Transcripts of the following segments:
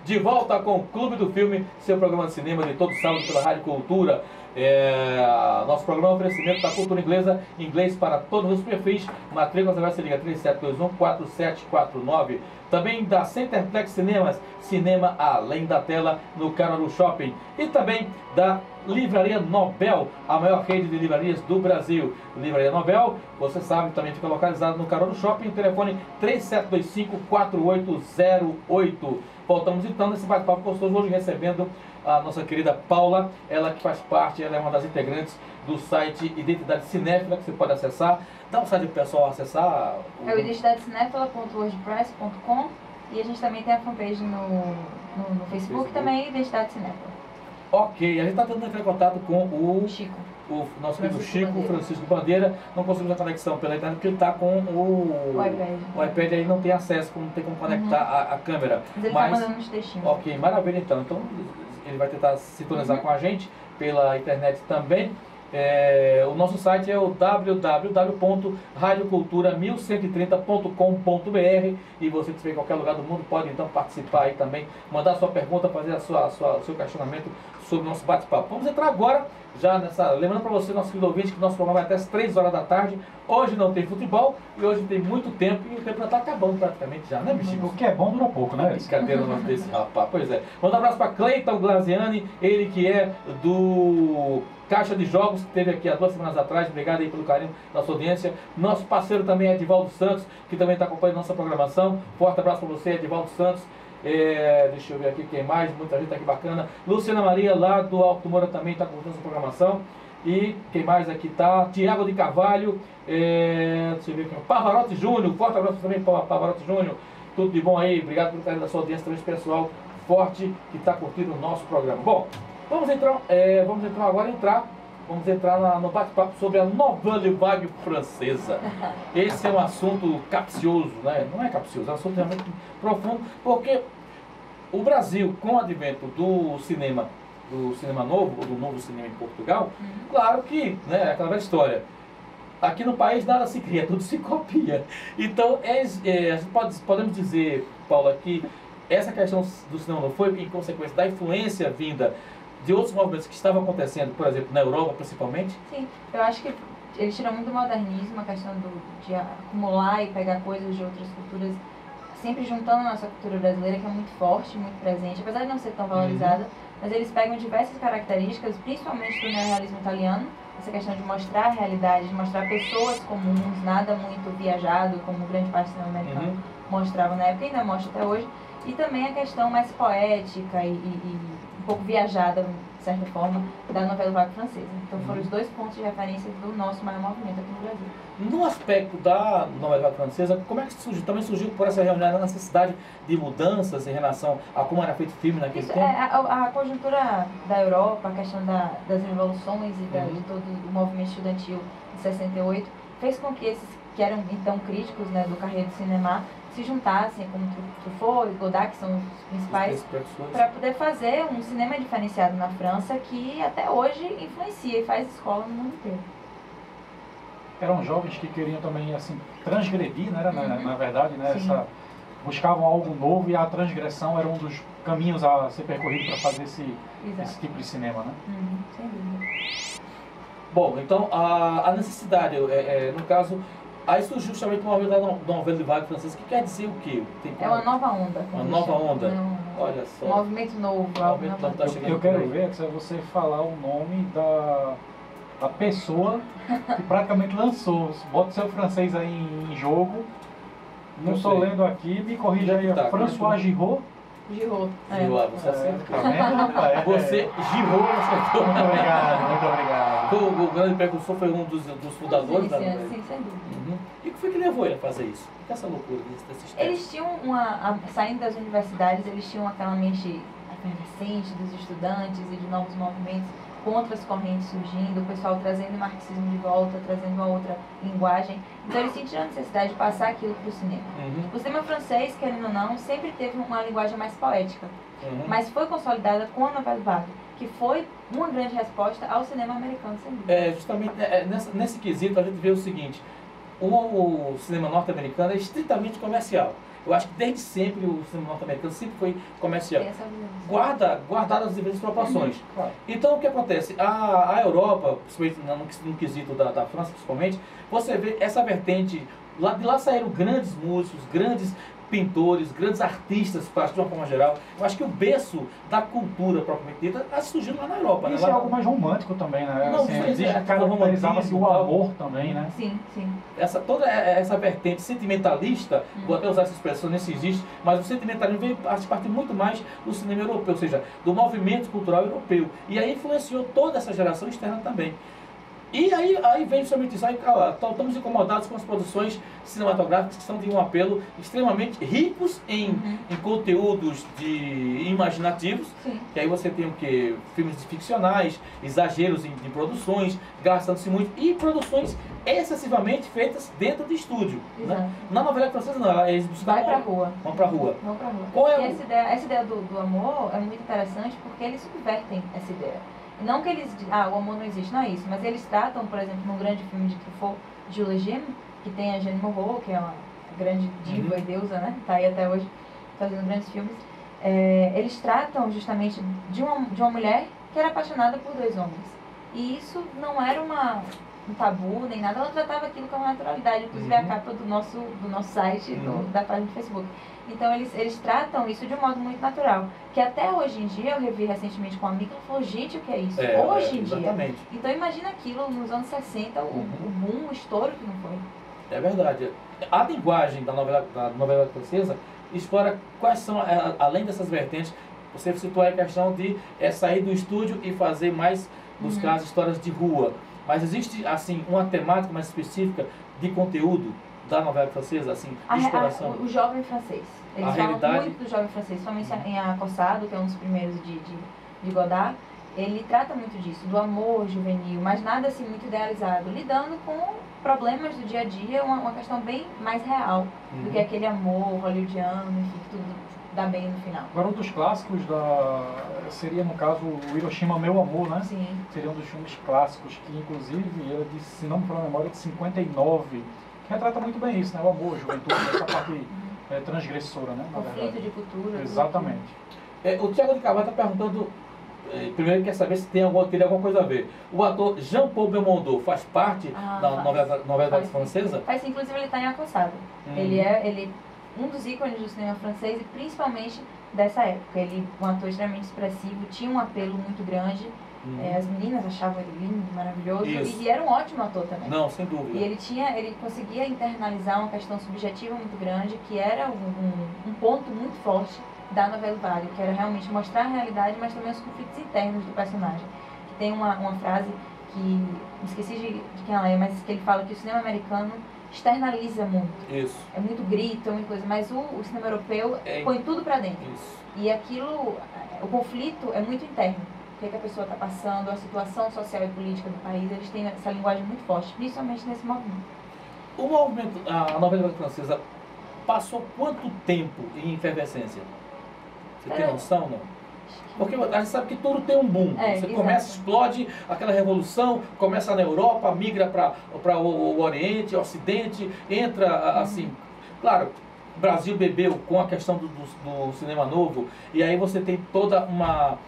de volta com o Clube do Filme, seu programa de cinema de todo sábado pela Rádio Cultura. Nosso programa é um oferecimento da cultura inglesa, inglês para todos os perfis. Matrículas, você liga 3721-4749. Também da Centerplex Cinemas, cinema além da tela, no Caruaru Shopping. E também da Livraria Nobel, a maior rede de livrarias do Brasil. Livraria Nobel, você sabe, também fica localizado no Caruaru Shopping, telefone 3725-4808. Voltamos então nesse bate-papo gostoso, hoje recebendo a nossa querida Paula, ela que faz parte, ela é uma das integrantes do site Identidade Cinéfila, que você pode acessar. Dá um site para o pessoal acessar. É o identidadecinéfila.wordpress.com, e a gente também tem a fanpage no Facebook, também Identidade Cinéfila. Ok, a gente está tentando entrar em contato com o Chico. O nosso querido Chico, Bandeira. Francisco Bandeira. Não conseguimos a conexão pela internet porque ele está com o iPad aí, não tem acesso, não tem como conectar a câmera. Mas ele está mandando uns textinhos. Ok, maravilha então. Então ele vai tentar sintonizar com a gente pela internet também. O nosso site é o www.radiocultura1130.com.br, e você que estiver em qualquer lugar do mundo pode então participar aí também, mandar a sua pergunta, fazer o seu questionamento sobre o nosso bate-papo. Vamos entrar agora, já nessa, lembrando para você, nosso querido ouvinte, que nosso programa vai até as 3 horas da tarde. Hoje não tem futebol e hoje tem muito tempo, e o tempo já está acabando praticamente já, né, bichinho? O que é bom dura pouco, né? Brincadeira o nome desse rapaz, pois é. Manda um abraço para Cleiton Glaziani, ele que é do Caixa de Jogos, que esteve aqui há 2 semanas atrás. Obrigado aí pelo carinho da sua audiência. Nosso parceiro também é Edivaldo Santos, que também está acompanhando nossa programação. Forte abraço para você, Edivaldo Santos. Deixa eu ver aqui quem mais, muita gente aqui bacana. Luciana Maria, lá do Alto Moura, também está curtindo essa programação. E quem mais aqui tá? Tiago de Carvalho, deixa eu ver aqui, Pavarotti Júnior, forte abraço também para Pavarotti Júnior. Tudo de bom aí, obrigado pelo carinho da sua audiência também, esse pessoal forte que está curtindo o nosso programa. Bom, vamos entrar no bate-papo sobre a Nouvelle Vague francesa. Esse é um assunto capcioso, né? Não é capcioso, é um assunto realmente profundo, porque o Brasil, com o advento do cinema novo, ou do novo cinema em Portugal, claro que, né, aquela velha história, aqui no país nada se cria, tudo se copia. Então, podemos dizer, Paula, que essa questão do cinema novo foi em consequência da influência vinda de outros movimentos que estavam acontecendo, por exemplo, na Europa principalmente? Sim, eu acho que eles tiram muito do modernismo, a questão de acumular e pegar coisas de outras culturas, sempre juntando a nossa cultura brasileira, que é muito forte, muito presente, apesar de não ser tão valorizada, mas eles pegam diversas características, principalmente do neorrealismo italiano, essa questão de mostrar a realidade, de mostrar pessoas comuns, nada muito viajado, como grande parte do cinema americano mostrava na época e ainda mostra até hoje, e também a questão mais poética e um pouco viajada, de certa forma, da Nouvelle Vague francesa. Então foram os 2 pontos de referência do nosso maior movimento aqui no Brasil. No aspecto da Nouvelle Vague francesa, como é que surgiu? Também surgiu por essa reunião a necessidade de mudanças em relação a como era feito filme naquele tempo? A conjuntura da Europa, a questão das revoluções e de todo o movimento estudantil de 68, fez com que esses que eram então críticos, né, do carreiro do cinema se juntassem, como Truffaut e Godard, que são os principais, para poder fazer um cinema diferenciado na França, que até hoje influencia e faz escola no mundo inteiro. Eram jovens que queriam também, assim, transgredir, né, na verdade, né, buscavam algo novo, e a transgressão era um dos caminhos a ser percorrido para fazer esse tipo de cinema, né? Sem dúvida. Bom, então a necessidade, no caso, aí surgiu justamente uma movimento da Nouvelle Vague francesa, que quer dizer o quê? É uma nova onda. Uma nova onda? Olha só. Um movimento novo. Eu quero ver se você falar o nome da pessoa que praticamente lançou. Bota seu francês aí em jogo. Não estou lendo aqui, me corrija aí. François Giraud. Giraud, você acertou. Tá vendo, rapaz? Você, Giraud, acertou. Muito obrigado, muito obrigado. O grande precursor foi um dos fundadores da Nouvelle. Sim, sem dúvida. E o que foi que levou ele a fazer isso? Essa loucura desses tempos? Eles tinham saindo das universidades, eles tinham aquela mente efervescente dos estudantes e de novos movimentos, com outras correntes surgindo, o pessoal trazendo o marxismo de volta, trazendo uma outra linguagem. Então eles sentiram a necessidade de passar aquilo para o cinema. O cinema francês, querendo ou não, sempre teve uma linguagem mais poética, mas foi consolidada com a Nouvelle Vague, que foi uma grande resposta ao cinema americano, sem dúvida. Justamente nesse quesito a gente vê o seguinte: o cinema norte-americano é estritamente comercial. Eu acho que desde sempre o cinema norte-americano sempre foi comercial. Tem essa visão. Guardado as devidas proporções. Claro. Então o que acontece? A Europa, principalmente no quesito da França principalmente, você vê essa vertente, de lá saíram grandes músicos, grandes pintores, grandes artistas, de uma forma geral. Eu acho que o berço da cultura propriamente dita surgiu lá na Europa. Isso né? é algo mais romântico também, né? Não, Assim, sim, existe é, caracterizava-se o tal. amor também, né? Sim, sim. Toda essa vertente sentimentalista, vou até usar essa expressão, nem se existe, mas o sentimentalismo veio a partir muito mais do cinema europeu, ou seja, do movimento cultural europeu. E aí influenciou toda essa geração externa também. E aí vem somente isso, estamos incomodados com as produções cinematográficas que são de um apelo extremamente ricos em conteúdos imaginativos, Sim. que aí você tem o quê? Filmes ficcionais, exageros de produções, gastando-se muito, e produções excessivamente feitas dentro de estúdio. Né? Exato. Na novela francesa não, eles Vai pra rua. vão pra rua. Vamos pra rua. Qual é E o- essa ideia do amor é muito interessante porque eles subvertem essa ideia. Não que eles o amor não existe, não é isso, mas eles tratam, por exemplo, num grande filme de Truffaut, Jules Jim, que tem a Jeanne Moreau, que é uma grande diva e deusa, né? Tá aí até hoje fazendo grandes filmes. Eles tratam justamente de uma mulher que era apaixonada por dois homens. E isso não era um tabu nem nada, ela tratava aquilo com naturalidade, inclusive a capa do nosso site, da página do Facebook. Então eles tratam isso de um modo muito natural, que até hoje em dia, eu revi recentemente com uma amiga, ela falou, gente, o que é isso? Hoje em dia. Exatamente. Então imagina aquilo nos anos 60, o boom, o estouro que não foi. É verdade. A linguagem da novela francesa explora quais são, além dessas vertentes, você citou a questão de sair do estúdio e fazer mais, buscar as histórias de rua. Mas existe, assim, uma temática mais específica de conteúdo da novela francesa, assim, de exploração? O jovem francês. Eles A falam realidade- muito do jovem francês, somente em Acossado, que é um dos primeiros de Godard. Ele trata muito disso, do amor juvenil, mas nada assim muito idealizado, lidando com problemas do dia a dia, uma questão bem mais real do que aquele amor hollywoodiano, enfim, que tudo dá bem no final. Agora, um dos clássicos seria, no caso, o Hiroshima, Meu Amor, né? Sim. Seria um dos filmes clássicos, que inclusive, ele de, se não me falha a memória, de 59, que retrata muito bem isso, né? O amor, a juventude, essa parte transgressora, né? Na Conflito verdade. de cultura. Exatamente. O Thiago de Carvalho está perguntando, primeiro ele quer saber se teria alguma coisa a ver. O ator Jean-Paul Belmondo faz parte da novela Faz. francesa? Faz, inclusive ele está em Acossado. Ele é um dos ícones do cinema francês e principalmente dessa época. Ele um ator extremamente expressivo, tinha um apelo muito grande. As meninas achavam ele lindo, maravilhoso. Isso. E era um ótimo ator também. Não, sem dúvida. E ele conseguia internalizar uma questão subjetiva muito grande, que era um ponto muito forte da novela Vague, que era realmente mostrar a realidade, mas também os conflitos internos do personagem. Que tem uma frase que, esqueci de quem ela é, mas que ele fala que o cinema americano externaliza muito. Isso. É muito grito, é muita coisa, mas o cinema europeu põe tudo pra dentro. Isso. E aquilo, o conflito é muito interno. O que a pessoa está passando, a situação social e política do país, eles têm essa linguagem muito forte, principalmente nesse movimento. O movimento, a novela francesa, passou quanto tempo em efervescência? Você tem noção, não? Porque a gente sabe que tudo tem um boom. Você exato. começa, explode aquela revolução, começa na Europa, migra para o Oriente, Ocidente, entra assim. Claro, o Brasil bebeu com a questão do cinema novo, e aí você tem toda uma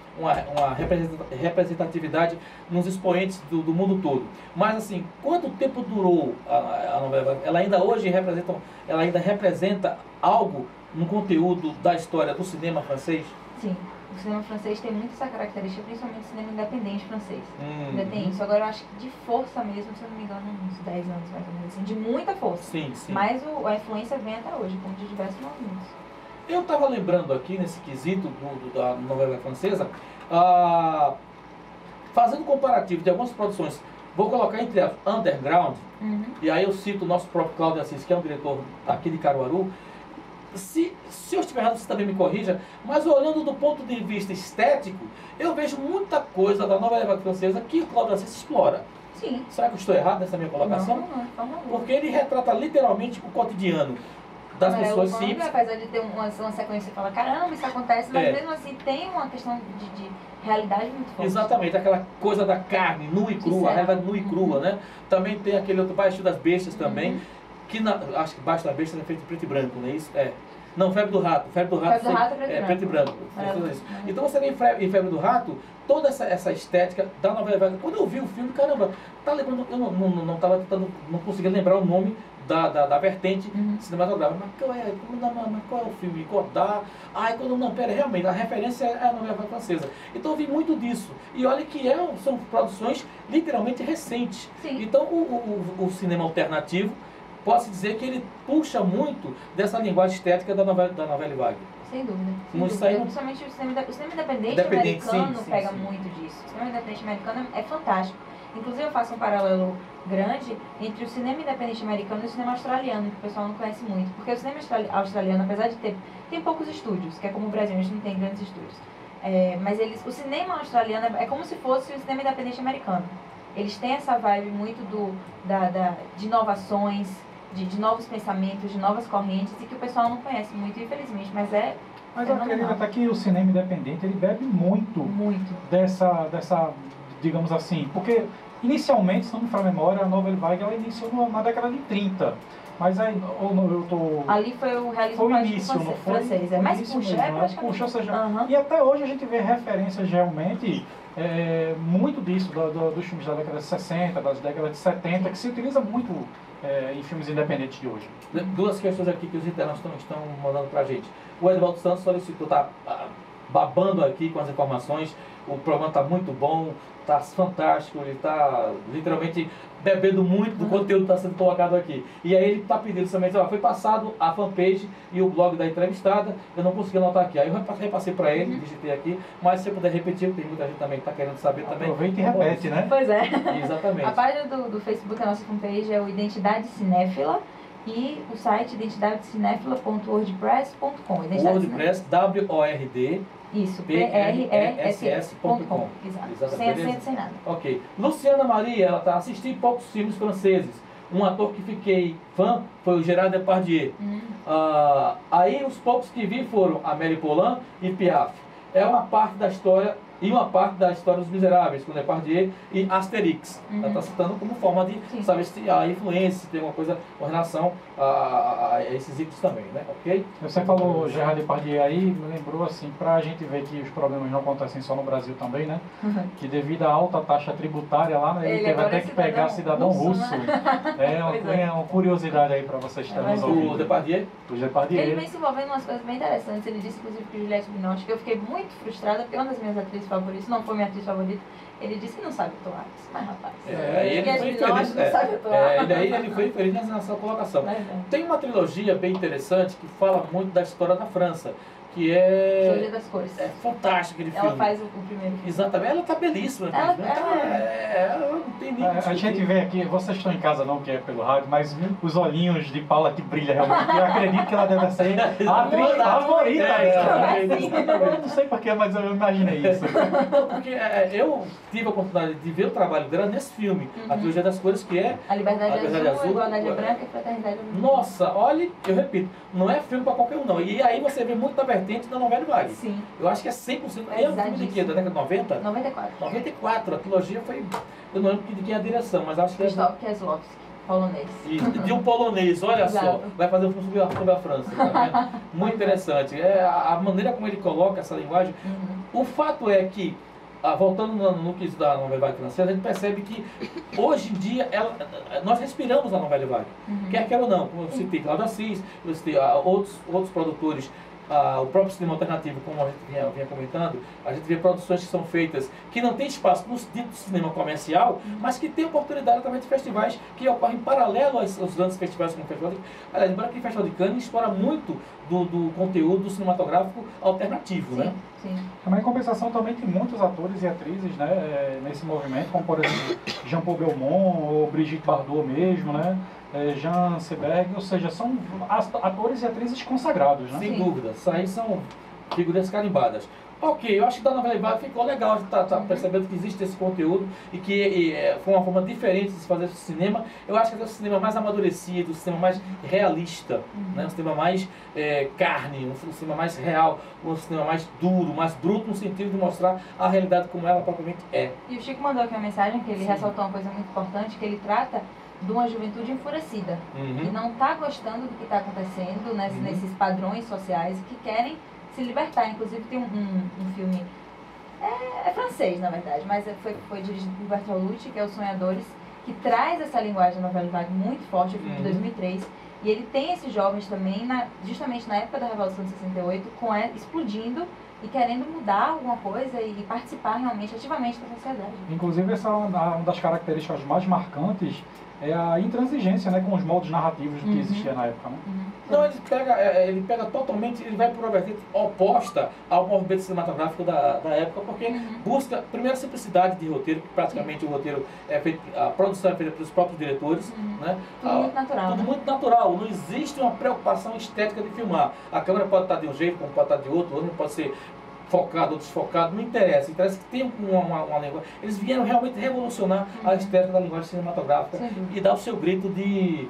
representatividade nos expoentes do mundo todo. Mas assim, quanto tempo durou a novela? Ela ainda hoje representa algo no conteúdo da história do cinema francês? Sim, o cinema francês tem muito essa característica, principalmente o cinema independente francês. Ainda tem isso. Agora eu acho que de força mesmo, se eu não me engano, uns 10 anos mais ou menos, assim, de muita força. Sim, sim. Mas a influência vem até hoje, como de diversos movimentos. Eu estava lembrando aqui, nesse quesito da novela francesa, fazendo comparativo de algumas produções, vou colocar entre as underground, e aí eu cito o nosso próprio Cláudio Assis, que é um diretor aqui de Caruaru. Se eu estiver errado, você também me corrija, mas olhando do ponto de vista estético, eu vejo muita coisa da novela francesa que o Cláudio Assis explora. Sim. Será que eu estou errado nessa minha colocação? Não, de forma alguma. Porque ele retrata literalmente o cotidiano das pessoas simples. Apesar de ter uma sequência que fala, caramba, isso acontece, mas mesmo assim tem uma questão de realidade muito forte. Exatamente, aquela coisa da carne, nua e crua, a realidade nua e crua, né? Também tem aquele outro Baixo das Bestas também, que acho que Baixo das Bestas é feito em preto e branco, não é isso? Não, Febre do Rato. Febre do Rato, Febre do Rato é preto e branco. Maravilhoso. Então você vê em Febre do Rato, toda essa estética da novela vaga. Quando eu vi o filme, caramba, tá lembrando, eu não tava tentando, não conseguia lembrar o nome da vertente cinematográfica. Mas qual é o filme? Godard? Não, pera, realmente, a referência é a novela francesa. Então eu vi muito disso. E olha que são produções literalmente recentes. Sim. Então o cinema alternativo, posso dizer que ele puxa muito dessa linguagem estética da novela vague. Sem dúvida. Principalmente o cinema independente americano pega muito disso. O cinema independente americano é fantástico. Inclusive eu faço um paralelo grande entre o cinema independente americano e o cinema australiano, que o pessoal não conhece muito. Porque o cinema australiano, apesar de tem poucos estúdios, que é como o Brasil, a gente não tem grandes estúdios. Mas o cinema australiano é como se fosse o cinema independente americano. Eles têm essa vibe muito de inovações, de novos pensamentos, de novas correntes, e que o pessoal não conhece muito, infelizmente, mas eu acredito até que o cinema independente, ele bebe muito dessa, digamos assim, porque inicialmente, se não me falha a memória, a Nouvelle Vague ela iniciou na década de 30. Mas aí, eu tô... Ali foi o realismo mágico francês. Mas puxa, ou seja, e até hoje a gente vê referências realmente, muito disso, dos filmes da década de 60, das décadas de 70, que se utiliza muito em filmes independentes de hoje. Duas questões aqui que os internautas estão mandando pra gente. O Edvaldo Santos solicitou, tá babando aqui com as informações, o programa está muito bom, está fantástico, ele está literalmente bebendo muito do conteúdo que está sendo colocado aqui. E aí ele está pedindo somente, foi passado a fanpage e o blog da entrevistada, eu não consegui anotar aqui. Aí eu repassei para ele, digitei aqui, mas se você puder repetir, tem muita gente também que está querendo saber também. Aproveita e repete, né? Pois é. Exatamente. A página do Facebook, a nossa fanpage é o Identidade Cinéfila, e o site identidadecinéfila.wordpress.com. WordPress, W-O-R-D. Isso, press.com. Exato. Sem nada. Ok. Luciana Maria, ela está assistindo poucos filmes franceses. Um ator que fiquei fã foi o Gerard Depardieu. Aí os poucos que vi foram Amélie Poulain e Piaf. É uma parte da história dos Miseráveis, com Depardieu e Asterix. Ela está citando como forma de saber se a influência, se tem alguma coisa com relação a esses itens também, né? Ok? Você falou Gerard Depardieu aí, me lembrou assim, para a gente ver que os problemas não acontecem só no Brasil também, né? Que devido à alta taxa tributária lá, né, ele teve até que pegar cidadão russo. É uma curiosidade aí para vocês que estão nos ouvindo. O Depardieu? Ele vem se envolvendo em umas coisas bem interessantes. Ele disse, inclusive, que Juliette Binoche, que eu fiquei muito frustrada, porque uma das minhas atrizes favoritas, não foi minha atriz favorita, ele disse que não sabe atuar. Mas rapaz, ele foi infeliz, não sabe atuar. E daí ele foi infeliz nessa colocação. Tem uma trilogia bem interessante que fala muito da história da França, que é... Trilogia das Cores. É fantástico aquele filme. Ela faz o primeiro filme. Exatamente, ela tá belíssima. Ela não tem nem a gente vê aqui, vocês estão em casa não, que é pelo rádio, mas os olhinhos de Paula que brilha realmente. Eu acredito que ela deve ser a atriz favorita dela. Eu não sei porquê, mas eu imaginei isso. Porque eu tive a oportunidade de ver o trabalho dela nesse filme, A Trilogia das Cores, que é A Liberdade Azul, a Igualdade Branca e a Fraternidade Unida. Nossa, olha, eu repito, não é filme para qualquer um não. E aí você vê muito da vertente da Nouvelle Vague. Sim. Eu acho que é 100%. É um filme de quê? Da década de 90? 94. 94. A trilogia foi... Eu não lembro de quem é a direção, mas acho que Krzysztof Kieslowski, polonês. De um polonês, olha só. Vai fazer um filme sobre a França. Tá vendo? Muito interessante. A maneira como ele coloca essa linguagem. O fato é que, voltando no quesito da Nouvelle Vague francesa, a gente percebe que hoje em dia nós respiramos a Nouvelle Vague. Quer ou não, como eu citei Cláudio Assis, eu citei outros produtores, o próprio cinema alternativo, como a gente vinha comentando, a gente vê produções que são feitas que não tem espaço no dito cinema comercial, mas que tem oportunidade através de festivais que ocorrem paralelo aos grandes festivais como o Festival de... Aliás, lembrando que o Festival de Cannes explora muito do conteúdo cinematográfico alternativo, né? Sim. Mas em compensação também tem muitos atores e atrizes, né, nesse movimento, como por exemplo Jean-Paul Belmondo ou Brigitte Bardot mesmo, né? Jean Seberg, ou seja, são atores e atrizes consagrados, né? Sem dúvida, isso aí são figuras carimbadas. Ok, eu acho que da Nouvelle Vague ficou legal de estar percebendo que existe esse conteúdo e que foi uma forma diferente de se fazer esse cinema. Eu acho que é um cinema mais amadurecido, um cinema mais realista, né? Um cinema mais carne, um cinema mais real, um cinema mais duro, mais bruto, no sentido de mostrar a realidade como ela propriamente é. E o Chico mandou aqui uma mensagem que ele ressaltou uma coisa muito importante, que ele trata de uma juventude enfurecida. Uhum. E não está gostando do que está acontecendo nesses padrões sociais que querem se libertar. Inclusive tem um filme, é francês na verdade, mas foi dirigido por Bertolt Lucci, que é Os Sonhadores, que traz essa linguagem da novela vague muito forte, o filme de 2003. E ele tem esses jovens também, justamente na época da Revolução de 68, explodindo e querendo mudar alguma coisa e participar realmente, ativamente da sociedade. Inclusive, essa é uma das características mais marcantes, é a intransigência, né, com os moldes narrativos que existia na época, né? Não, ele pega totalmente, ele vai por uma vertente oposta ao movimento cinematográfico da época, porque busca, primeiro, a simplicidade de roteiro, que praticamente o roteiro é feito, a produção é feita pelos próprios diretores, né? Tudo muito natural. Tudo muito natural, não existe uma preocupação estética de filmar. A câmera pode estar de um jeito, como pode estar de outro, ou não pode ser focado ou desfocado, não interessa. Interessa que tem uma linguagem. Eles vieram realmente revolucionar a estética da linguagem cinematográfica e dar o seu grito de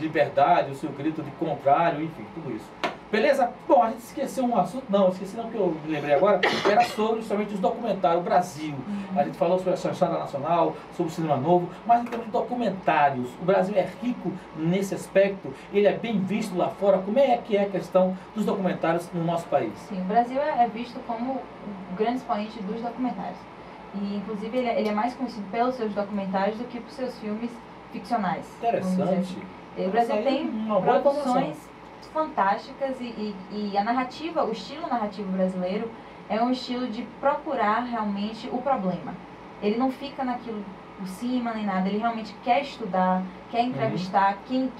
liberdade, o seu grito de contrário, enfim, tudo isso. Beleza? Bom, a gente esqueceu um assunto, não, esqueci não, que eu me lembrei agora, era sobre justamente os documentários, o Brasil. A gente falou sobre a chanchada nacional, sobre o cinema novo, mas em termos de documentários, o Brasil é rico nesse aspecto, ele é bem visto lá fora. Como é que é a questão dos documentários no nosso país? Sim, o Brasil é visto como o grande expoente dos documentários. E, inclusive, ele é mais conhecido pelos seus documentários do que por seus filmes ficcionais. Interessante. Assim. O Brasil tem produções fantásticas e a narrativa, o estilo narrativo brasileiro é um estilo de procurar realmente o problema. Ele não fica naquilo por cima nem nada, ele realmente quer estudar, quer entrevistar quem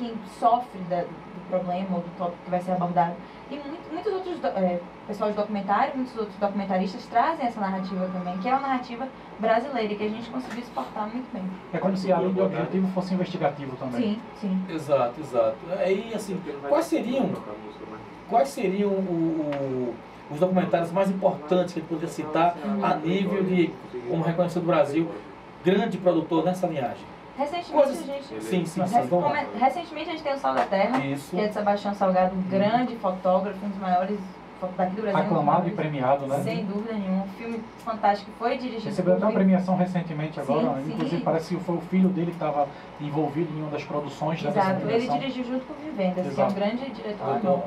sofre do problema ou do tópico que vai ser abordado. E muitos outros pessoal de documentário, muitos outros documentaristas trazem essa narrativa também, que é uma narrativa brasileira e que a gente conseguiu exportar muito bem. É como se além do objetivo fosse investigativo também. Sim, sim. Exato, exato. E assim, quais seriam os documentários mais importantes que a gente poderia citar a nível de, como reconhecido do Brasil, grande produtor nessa linhagem? Recentemente a gente... Recentemente a gente tem o Sal da Terra, que é de Sebastião Salgado, um grande fotógrafo, um dos maiores daqui do Brasil. Aclamado e premiado, né? Sem dúvida nenhuma. Um filme fantástico, foi dirigido... Recebeu até uma premiação recentemente agora, sim, inclusive parece que foi o filho dele que estava envolvido em uma das produções dessa premiação. Exato, ele dirigiu junto com o Vivendas, que é um grande diretor alemão.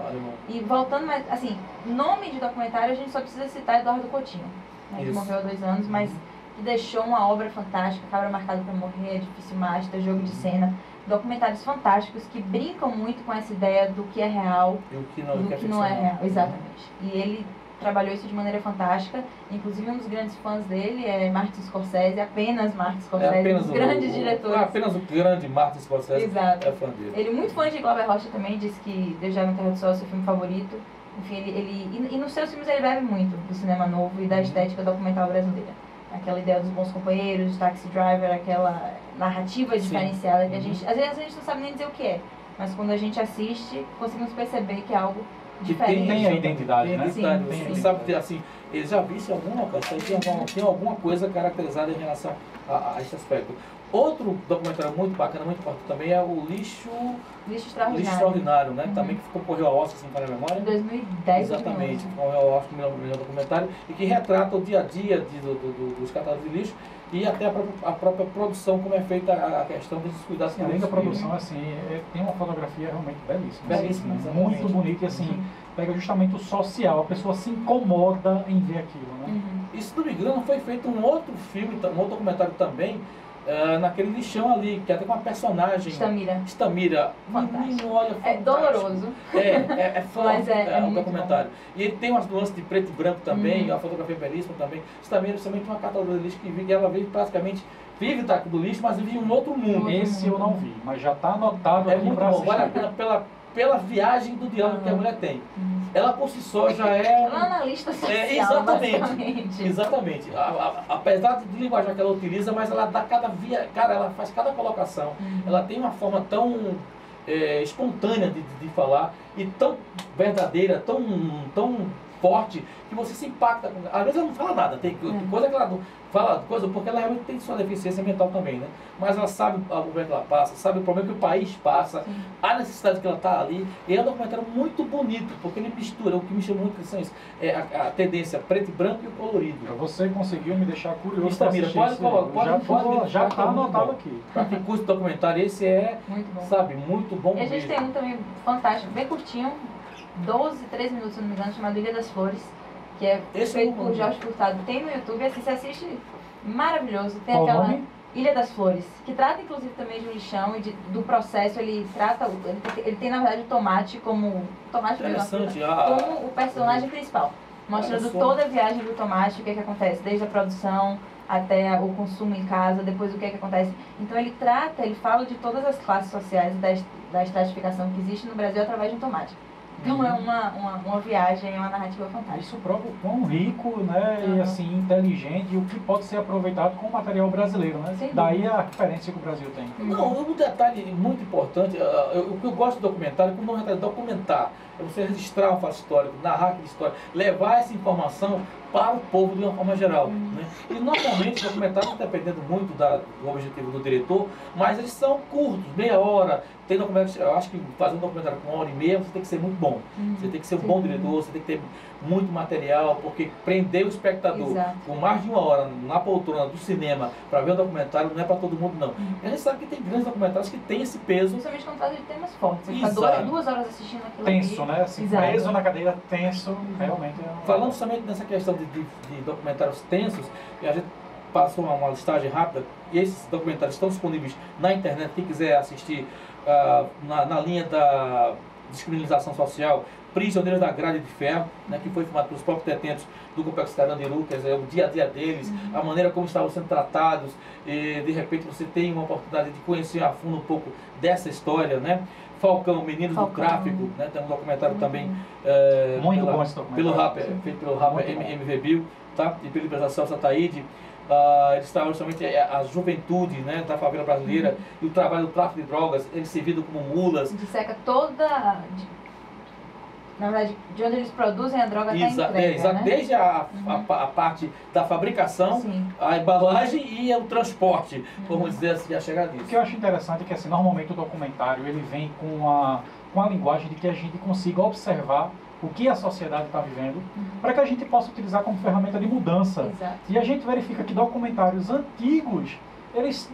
E voltando, mas assim, nome de documentário a gente só precisa citar Eduardo Coutinho, né, que morreu há 2 anos, mas que deixou uma obra fantástica, Cabra Marcado para Morrer, Edifício Master, Jogo de Cena, documentários fantásticos que brincam muito com essa ideia do que é real e o que não é real, exatamente. E ele trabalhou isso de maneira fantástica, inclusive um dos grandes fãs dele é Martin Scorsese, apenas Martin Scorsese, um dos grandes diretores. Apenas o grande Martin Scorsese. Exato. É fã dele. Ele muito fã de Glauber Rocha também, disse que Deus Já no Terra do Sol é seu filme favorito. Enfim, e nos seus filmes ele bebe muito do cinema novo e da estética documental brasileira. Aquela ideia dos bons companheiros, de Taxi Driver, aquela narrativa diferenciada que a gente... Às vezes a gente não sabe nem dizer o que é, mas quando a gente assiste, conseguimos perceber que é algo diferente. Tem a identidade, né? Sim, você sabe ter assim, eles já viram alguma coisa, tem alguma coisa caracterizada em relação a esse aspecto. Outro documentário muito bacana, muito importante também é o Lixo Extraordinário, né? Também que concorreu ao Oscar, se não me falha a memória. Em 2010. Exatamente, concorreu ao Oscar, melhor documentário, e que retrata o dia a dia dos catadores de lixo e até a própria produção, como é feita a questão desses cuidados. Além da produção, assim, tem uma fotografia realmente belíssima. Belíssima, muito bonita e assim, pega justamente o social, a pessoa se incomoda em ver aquilo, né? E se não me engano, foi feito um outro filme, um outro documentário também, naquele lixão ali, que até com uma personagem... Estamira. Fantástico. Olha, é doloroso. É forte, mas é um muito documentário. Bom. E ele tem umas nuances de preto e branco também, a fotografia é belíssima também. Estamira é justamente uma catadora de lixo que ela vive praticamente... Vive do lixo, mas vive em um outro mundo. Esse eu não vi, mas já está anotado aqui para assistir. Vale a pena pela viagem do diálogo que a mulher tem. Ela por si só já é... Ela é analista social, Exatamente. Apesar de linguagem que ela utiliza, mas ela dá ela faz cada colocação. Ela tem uma forma tão espontânea de falar e tão verdadeira, tão forte que você se impacta. Às vezes ela não fala nada, tem coisa que ela não fala, coisa, porque ela realmente tem sua deficiência mental também, né? Mas ela sabe o problema que ela passa, sabe o problema que o país passa, a necessidade que ela está ali. E é um documentário muito bonito, porque ele mistura, o que me chama muito a atenção é a tendência preto e branco e o colorido. Você conseguiu me deixar curioso. Tamira, já está anotado aqui. Para quem curte documentário, esse é, muito bom. sabe, muito bom E a gente tem um também fantástico, bem curtinho, 12, 13 minutos, se não me engano, chamado Ilha das Flores, que é feito por Jorge Furtado. Tem no YouTube, assim, você assiste, maravilhoso. Tem qual aquela nome? Ilha das Flores, que trata inclusive também de um lixão e do processo. Ele trata, ele tem na verdade o tomate como como o personagem principal, mostrando toda a viagem do tomate, o que acontece, desde a produção até o consumo em casa, depois o que acontece. Então ele fala de todas as classes sociais da estratificação que existe no Brasil através de um tomate. Então é uma viagem, é uma narrativa fantástica. Isso prova o quão rico, né, e assim, inteligente, e o que pode ser aproveitado com o material brasileiro, né? Daí a referência que o Brasil tem. Não, um detalhe muito importante, o que eu gosto do documentário, como não é documentar, é você registrar um fato histórico, narrar aquela história, levar essa informação para o povo de uma forma geral. Né? E normalmente os documentários, dependendo muito do objetivo do diretor, mas eles são curtos, meia hora. Tem documentários, eu acho que fazer um documentário com 1h30 você tem que ser muito bom. Você tem que ser um bom diretor, você tem que ter muito material, porque prender o espectador com mais de 1 hora na poltrona do cinema para ver um documentário não é para todo mundo, não. A gente sabe que tem grandes documentários que têm esse peso. Principalmente quando fazem temas fortes. Você fica 2 horas assistindo aquilo. Tenso, né? Assim, preso na cadeira, tenso, realmente. Falando somente nessa questão de documentários tensos, e a gente passou uma listagem rápida, e esses documentários estão disponíveis na internet, quem quiser assistir na linha da descriminalização social, Prisioneiros da Grade de Ferro, né, que foi filmado pelos próprios detentos do Complexo Carandiru, quer dizer, o dia a dia deles, a maneira como estavam sendo tratados, e de repente você tem uma oportunidade de conhecer a fundo um pouco dessa história, né? Falcão, Meninos do Tráfico, né? Tem um documentário também muito bom esse documentário. feito pelo rapper MV Bill, tá? E pela empresa Celso Ataíde. Eles trabalham justamente a juventude, né, da favela brasileira e o trabalho do tráfico de drogas, eles servidos como mulas. Disseca na verdade, de onde eles produzem a droga até a entrega, né? Desde a parte da fabricação, a embalagem e o transporte, vamos dizer assim, a chegar disso. O que eu acho interessante é que, assim, normalmente o documentário ele vem com a linguagem de que a gente consiga observar o que a sociedade está vivendo, para que a gente possa utilizar como ferramenta de mudança. E a gente verifica que documentários antigos, eles,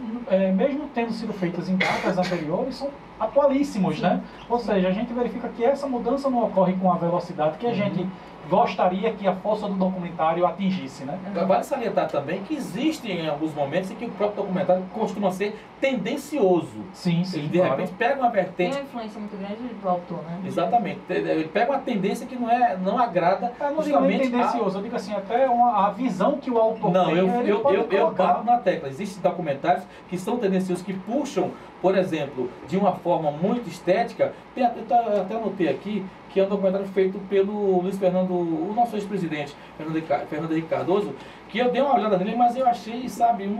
mesmo tendo sido feitos em datas anteriores, são atualíssimos, né? Ou seja, a gente verifica que essa mudança não ocorre com a velocidade que a gente gostaria que a força do documentário atingisse, né? Vale salientar também que existem em alguns momentos em que o próprio documentário costuma ser tendencioso. Sim, ele de repente pega uma vertente. Tem uma influência muito grande do autor, né? Exatamente. Ele pega uma tendência que não agrada. Eu não digo nem tendencioso, eu digo assim, até a visão que o autor tem. Eu bato na tecla. Existem documentários que são tendenciosos, que puxam, por exemplo, de uma forma muito estética. Eu até anotei aqui que é um documentário feito pelo Luiz Fernando, o nosso ex-presidente, Fernando Henrique Cardoso, que eu dei uma olhada nele, mas eu achei, sabe,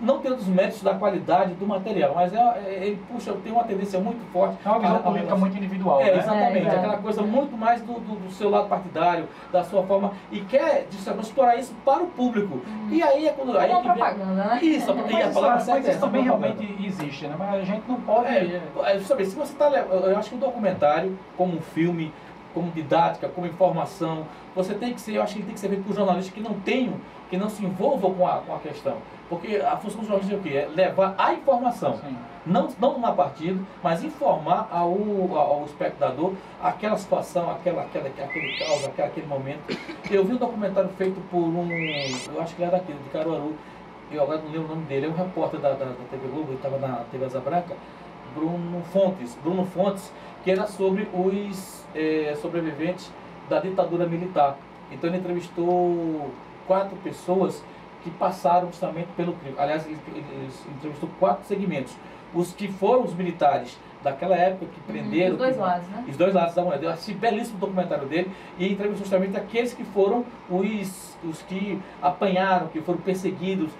não tendo os méritos da qualidade do material, mas ele tem uma tendência muito forte. É uma visão política muito individual, né? Exatamente, aquela coisa muito mais do seu lado partidário, da sua forma, e quer explorar isso para o público. E aí é quando... É uma propaganda, né? Isso, mas isso também realmente existe, né? Mas a gente não pode... Justamente, se você está... Eu acho que um documentário, como um filme, como didática, como informação, você tem que ser, eu acho que ele tem que ser feito por jornalistas que não se envolvam com a questão. Porque a função do jornalista é o quê? É levar a informação. Não tomar partido, mas informar ao espectador aquela situação, aquele caos, aquele momento. Eu vi um documentário feito por eu acho que ele é daqui, de Caruaru, eu agora não lembro o nome dele, é um repórter da TV Globo, ele estava na TV Asa Branca, Bruno Fontes, que era sobre os sobreviventes da ditadura militar. Então ele entrevistou 4 pessoas que passaram justamente pelo crime. Aliás, ele entrevistou 4 segmentos. Os que foram os militares daquela época, que prenderam... Os dois lados, né? Os dois lados da moeda. Eu achei belíssimo o documentário dele, e entrevistou justamente aqueles que foram os que apanharam, que foram perseguidos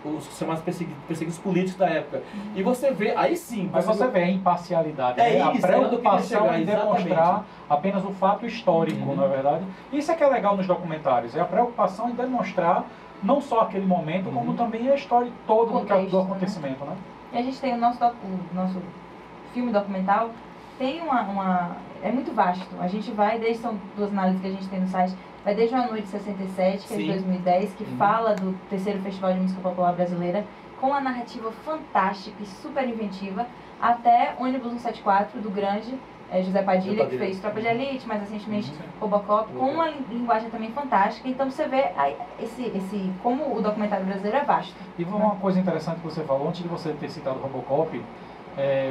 os chamados perseguidos políticos da época. E você vê, aí sim... Mas você vê a imparcialidade, É né? isso, A preocupação chegar, em demonstrar apenas o fato histórico, não é verdade? Isso é que é legal nos documentários, é a preocupação em demonstrar não só aquele momento, como também a história toda do acontecimento, né? E a gente tem o nosso filme documental, tem é muito vasto. A gente vai, desde são duas análises que a gente tem no site, vai desde Uma Noite de 67, que é de 2010, que fala do terceiro Festival de Música Popular Brasileira, com uma narrativa fantástica e super inventiva, até Ônibus 174, do grande José Padilha, que fez Tropa de Elite, mais recentemente Robocop, com uma linguagem também fantástica. Então você vê como o documentário brasileiro é vasto. E uma coisa interessante que você falou, antes de você ter citado Robocop,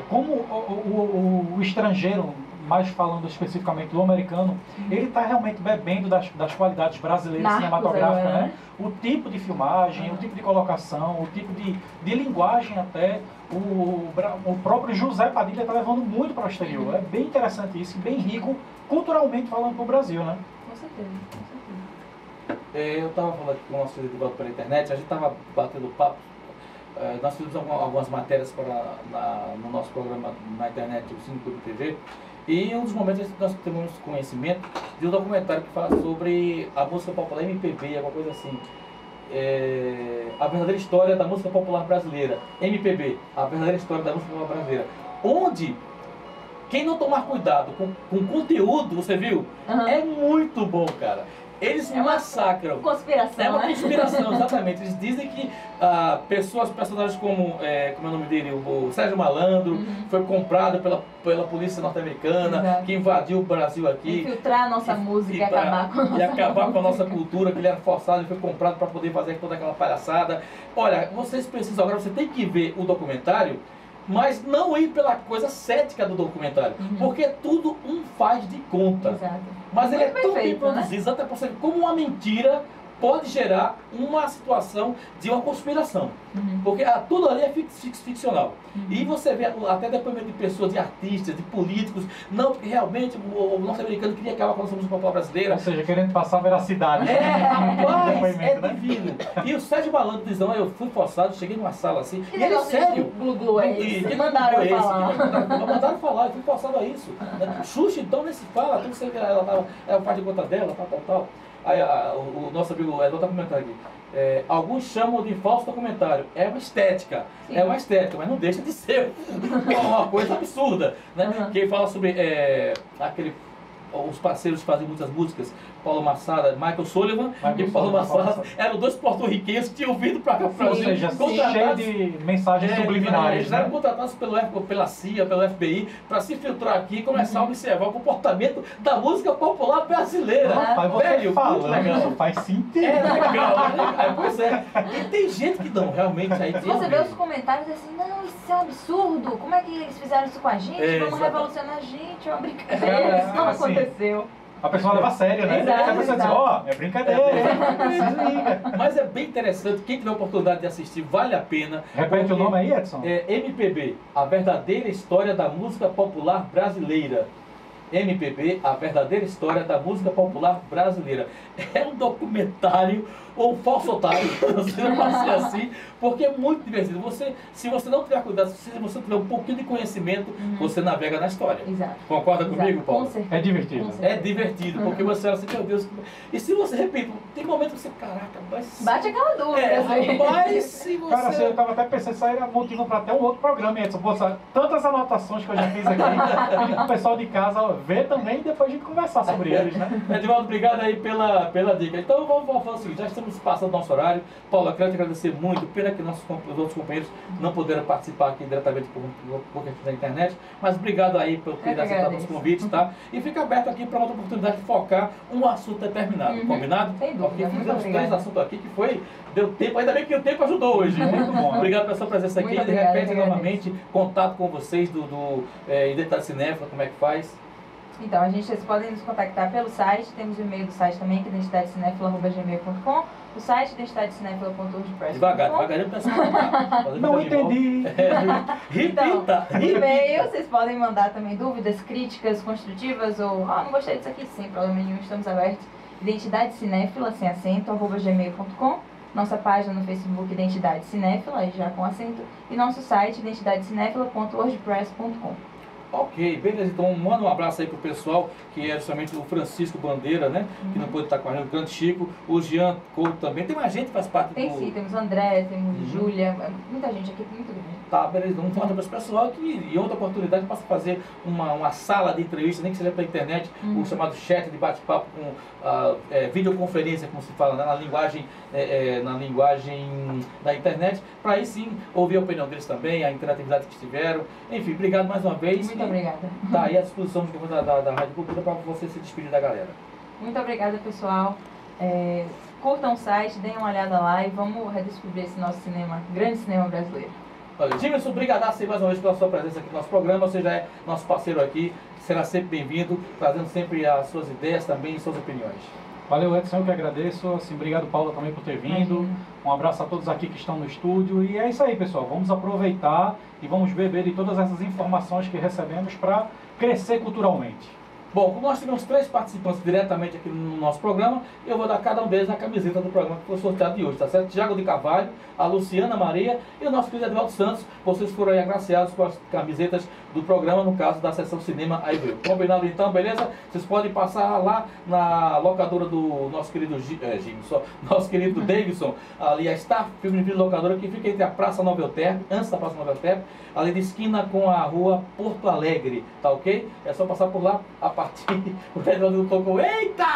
como o estrangeiro, mais falando especificamente do americano, ele está realmente bebendo das qualidades brasileiras cinematográficas, agora, né? O tipo de filmagem, o tipo de colocação, o tipo de linguagem até. O próprio José Padilha está levando muito para o exterior. É bem interessante isso, bem rico, culturalmente falando para o Brasil, né? Com certeza, com certeza. Eu estava falando aqui com o nosso editor pela internet, a gente estava batendo papo. Nós fizemos algumas matérias no nosso programa na internet, o Cine Clube TV, e em um dos momentos nós temos conhecimento de um documentário que fala sobre a música popular MPB, alguma coisa assim. A verdadeira história da música popular brasileira, MPB, a verdadeira história da música popular brasileira, onde quem não tomar cuidado com o conteúdo, você viu, é muito bom, cara. Eles massacram. Conspiração, É uma né? conspiração, exatamente. Eles dizem que personagens como é o nome dele, o Sérgio Malandro, foi comprado pela polícia norte-americana, que invadiu o Brasil aqui. Infiltrar a nossa música e acabar com a nossa cultura, que ele era forçado, ele foi comprado para poder fazer toda aquela palhaçada. Olha, vocês precisam agora, você tem que ver o documentário, mas não ir pela coisa cética do documentário, porque tudo faz de conta. Exato. Mas ele é tão bem feito, produzido, até você como uma mentira pode gerar uma situação de uma conspiração. Porque tudo ali é ficcional. E você vê até depoimento de pessoas, de artistas, de políticos, não, porque realmente o norte-americano queria acabar com a nossa música popular brasileira. Ou seja, querendo passar veracidade. Rapaz, é divino. E o Sérgio Malandro diz, não, eu fui forçado, cheguei numa sala assim, e ele é sério. Glu-glu é esse? Mandaram falar. Mandaram falar, eu fui forçado a isso. Xuxa, então, nesse fala, tem que ser, ela faz de conta dela, tal. Aí o nosso amigo Eduardo está comentando aqui. Alguns chamam de falso documentário. É uma estética. Sim. É uma estética, mas não deixa de ser uma coisa absurda. Né? Quem fala sobre os parceiros que fazem muitas músicas, Paulo Massada, Michael Sullivan e Paulo Massada, eram dois porto-riquenhos que tinham vindo para cá para o Brasil. Ou seja, cheio de mensagens subliminares. Eles eram contratados pela CIA, pelo FBI, para se filtrar aqui e começar a observar o comportamento da música popular brasileira. Rapaz, você velho, falando, faz sentido. É legal, né? Pois é. E tem gente que não, realmente aí. Você vê os comentários assim, não, isso é um absurdo, como é que eles fizeram isso com a gente? Vamos revolucionar a gente, é uma brincadeira, isso não aconteceu. A pessoa leva a sério, né? Exato, a pessoa diz, é brincadeira. Mas é bem interessante, quem tiver a oportunidade de assistir, vale a pena. Repete o nome aí, Edson. MPB, a verdadeira história da música popular brasileira. MPB, a verdadeira história da música popular brasileira. É um documentário ou um falsotário, você não pode ser assim, porque é muito divertido. Se você não tiver cuidado, se você tiver um pouquinho de conhecimento, você navega na história. Exato. Concorda comigo, Paulo? Com certeza. É divertido. É divertido, porque você assim, meu Deus. E se você, repito, tem momentos que você, caraca, mas. Bate aquela dúvida. Mas se você. Cara, eu tava até pensando, isso aí era motivo para até um outro programa, Edson. Poxa, tantas anotações que eu já fiz aqui, para o pessoal de casa ver também e depois a gente conversar sobre eles, né? Edivaldo, obrigado aí pela dica. Então vamos falar o seguinte, já estamos passando do nosso horário. Paulo, eu quero te agradecer muito, pena que os outros companheiros não puderam participar aqui diretamente por questão da internet, mas obrigado aí por ter aceitado os convites, tá? E fica aberto aqui para outra oportunidade de focar um assunto determinado, combinado? Sem dúvida, porque fizemos 3 assuntos aqui que deu tempo, ainda bem que o tempo ajudou hoje. Muito bom. Obrigado pela sua presença aqui. De repente, novamente, contato com vocês do Identidade Cinéfila, como é que faz? Então, vocês podem nos contactar pelo site, temos o e-mail do site também, que é identidadecinefila@gmail.com, o site identidadecinefila.wordpress.com. Devagarinho, pessoal. Não entendi. Repita, Então, repita. e-mail, vocês podem mandar também dúvidas, críticas, construtivas, ou, não gostei disso aqui, sem problema nenhum, estamos abertos. Identidade Cinéfila, sem acento, @gmail.com. nossa página no Facebook Identidade Cinéfila, já com acento, e nosso site identidadecinefila.wordpress.com. Ok, beleza. Então manda um abraço aí pro pessoal, que é justamente o Francisco Bandeira, né? Que não pôde estar com a gente, o grande Chico, o Jean Couto também. Tem mais gente que faz parte Tem do... sim, temos André, temos Júlia, muita gente aqui, muito grande. Tá, beleza. Vamos falar para esse pessoal que em outra oportunidade possa fazer uma sala de entrevista, nem que seja pela internet, o chamado chat de bate-papo com videoconferência, como se fala, né? Na linguagem da internet, para aí sim ouvir a opinião deles também, a interatividade que tiveram. Enfim, obrigado mais uma vez. Muito obrigada. Tá aí à disposição da Rádio Cultura para você se despedir da galera. Muito obrigada, pessoal. Curtam o site, deem uma olhada lá e vamos redescobrir esse nosso cinema, grande cinema brasileiro. Olha, Gimerson, obrigadaço aí mais uma vez pela sua presença aqui no nosso programa. Você já é nosso parceiro aqui, será sempre bem-vindo, trazendo sempre as suas ideias também e suas opiniões. Valeu, Edson, eu que agradeço. Assim, obrigado, Paula, também por ter vindo. Um abraço a todos aqui que estão no estúdio. E é isso aí, pessoal. Vamos aproveitar e vamos beber de todas essas informações que recebemos para crescer culturalmente. Bom, como nós tivemos 3 participantes diretamente aqui no nosso programa, eu vou dar a cada um deles a camiseta do programa que foi sorteado de hoje, tá certo? Tiago de Carvalho, a Luciana Maria e o nosso querido Edvaldo Santos. Vocês foram aí agraciados com as camisetas do programa, no caso da sessão Cinema Aí Veio. Combinado então, beleza? Vocês podem passar lá na locadora do nosso querido nosso querido Davidson, ali a Star Filme de Locadora, que fica entre a Praça Nova Euterpe, antes da Praça Nova Euterpe, ali de esquina com a rua Porto Alegre, tá ok? É só passar por lá a partir... O Edvaldo tocou, eita!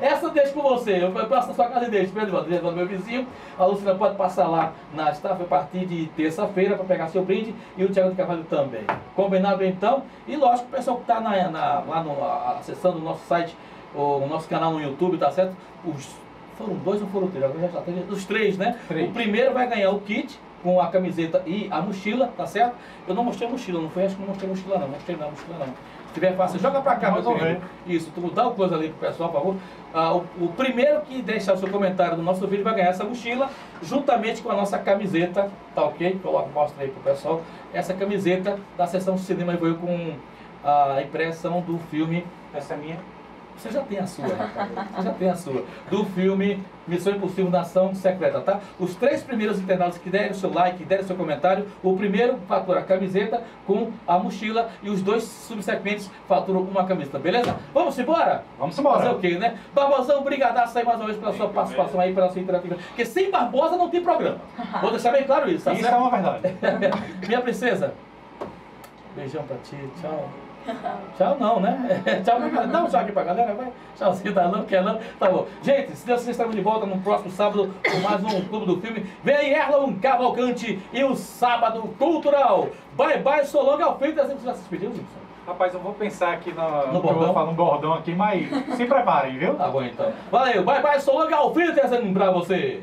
Essa eu deixo com você, eu passo na sua casa e deixo, Edvaldo, meu vizinho. A Luciana pode passar lá na Staff a partir de terça-feira para pegar seu brinde e o Thiago de Carvalho também. Combinado então? E lógico, o pessoal que está lá acessando o nosso site, o nosso canal no YouTube, tá certo? Foram 2 ou foram 3? Agora já tem os 3, né? 3. O primeiro vai ganhar o kit com a camiseta e a mochila, tá certo? Eu não mostrei a mochila, não foi? Acho que não mostrei a mochila não, mochila não. Se tiver fácil, joga pra cá, meu querido. Isso, tu dá o close ali pro pessoal, por favor. O primeiro que deixar o seu comentário no nosso vídeo vai ganhar essa mochila, juntamente com a nossa camiseta, tá ok? Mostra aí pro pessoal. Essa camiseta da sessão Cinema veio com a impressão do filme. Essa é minha. Você já tem a sua, rapaz. Você já tem a sua. Do filme Missão Impossível Nação Secreta, tá? Os 3 primeiros internautas que derem o seu like, derem o seu comentário, o primeiro fatura a camiseta com a mochila e os 2 subsequentes faturam uma camiseta, beleza? Vamos embora? Vamos embora. Fazer o quê, né? Barbosão, brigadaço aí mais uma vez pela sua participação aí, pela sua interatividade. Porque sem Barbosa não tem programa. Vou deixar bem claro isso, tá Isso certo? é uma verdade. Minha princesa. Beijão pra ti, tchau. Tchau não, né? Tchau, dá um tchau aqui pra galera, vai. Tchauzinho, tá não, quer não? Tá bom. Gente, se Deus quiser, estamos de volta no próximo sábado com mais um Clube do Filme. Vem aí Erlon Cavalcante e o Sábado Cultural. Bye bye, Solange Alfeitas. Você já se despediu, Gibson? Rapaz, eu vou pensar aqui No que eu vou falar um bordão aqui, mas se preparem, viu? Tá bom então. Valeu, bye bye, Solange Alfeitas pra você.